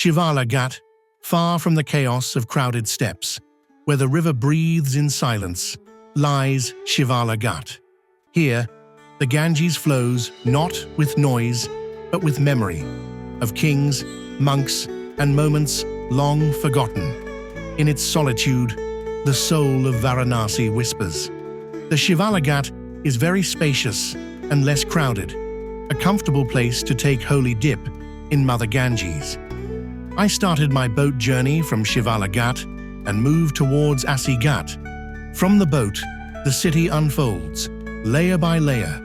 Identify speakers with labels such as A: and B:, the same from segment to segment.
A: Shivala Ghat, far from the chaos of crowded steps, where the river breathes in silence, lies Shivala Ghat. Here, the Ganges flows not with noise, but with memory of kings, monks, and moments long forgotten. In its solitude, the soul of Varanasi whispers. The Shivala Ghat is very spacious and less crowded, a comfortable place to take holy dip in Mother Ganges. I started my boat journey from Shivala Ghat and moved towards Asi Ghat. From the boat, the city unfolds, layer by layer.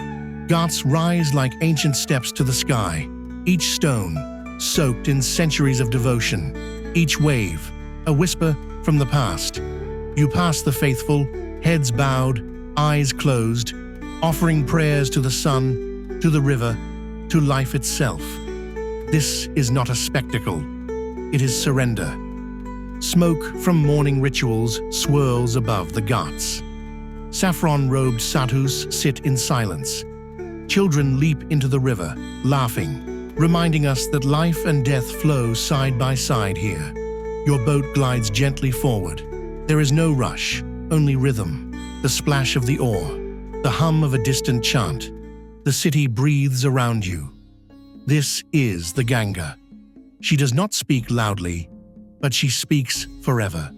A: Ghats rise like ancient steps to the sky, each stone soaked in centuries of devotion, each wave a whisper from the past. You pass the faithful, heads bowed, eyes closed, offering prayers to the sun, to the river, to life itself. This is not a spectacle. It is surrender. Smoke from morning rituals swirls above the ghats. Saffron-robed sadhus sit in silence. Children leap into the river, laughing, reminding us that life and death flow side by side here. Your boat glides gently forward. There is no rush, only rhythm, the splash of the oar, the hum of a distant chant. The city breathes around you. This is the Ganga. She does not speak loudly, but she speaks forever.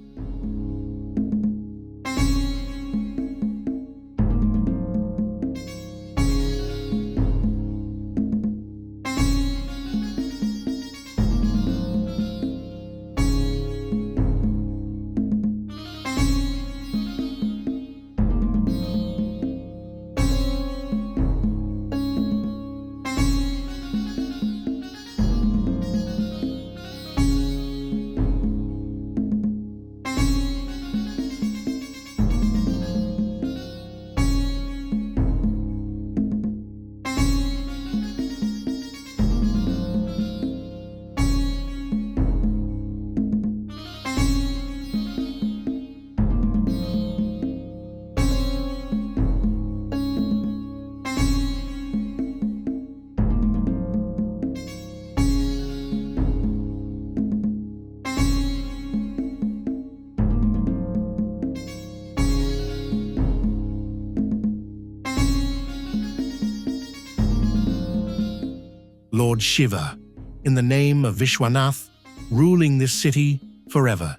A: Lord Shiva, in the name of Vishwanath, ruling this city forever.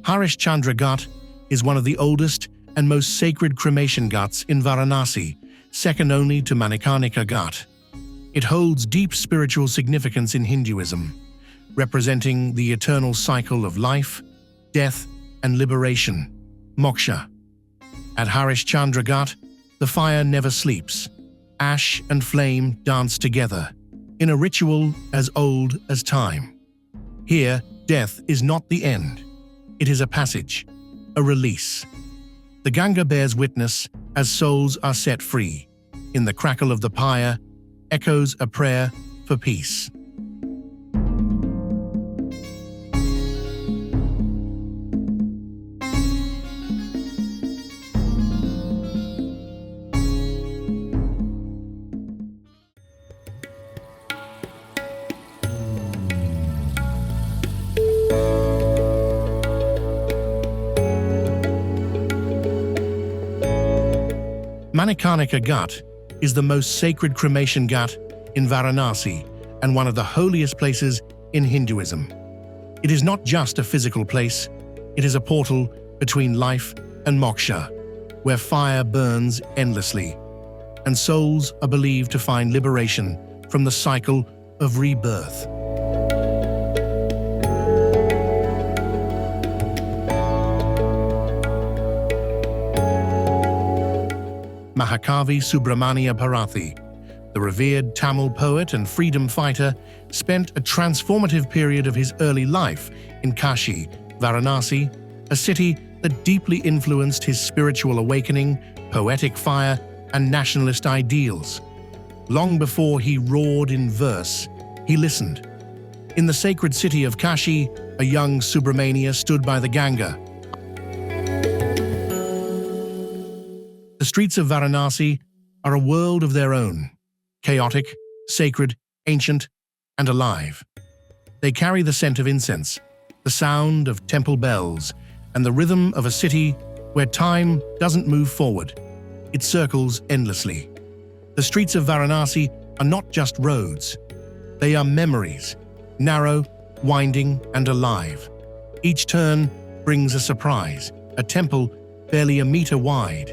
A: Harish Chandra Ghat is one of the oldest and most sacred cremation ghats in Varanasi, second only to Manikarnika Ghat. It holds deep spiritual significance in Hinduism, representing the eternal cycle of life, death, and liberation, moksha. At Harish Chandra Ghat, the fire never sleeps. Ash and flame dance together, in a ritual as old as time. Here, death is not the end. It is a passage, a release. The Ganga bears witness as souls are set free. In the crackle of the pyre echoes a prayer for peace. Manikarnika Ghat is the most sacred cremation ghat in Varanasi and one of the holiest places in Hinduism. It is not just a physical place, it is a portal between life and moksha, where fire burns endlessly, and souls are believed to find liberation from the cycle of rebirth. Mahakavi Subramanya Bharathi, the revered Tamil poet and freedom fighter, spent a transformative period of his early life in Kashi, Varanasi, a city that deeply influenced his spiritual awakening, poetic fire, and nationalist ideals. Long before he roared in verse, he listened. In the sacred city of Kashi, a young Subramanya stood by the Ganga. The streets of Varanasi are a world of their own, chaotic, sacred, ancient, and alive. They carry the scent of incense, the sound of temple bells, and the rhythm of a city where time doesn't move forward. It circles endlessly. The streets of Varanasi are not just roads. They are memories, narrow, winding, and alive. Each turn brings a surprise, a temple barely a meter wide,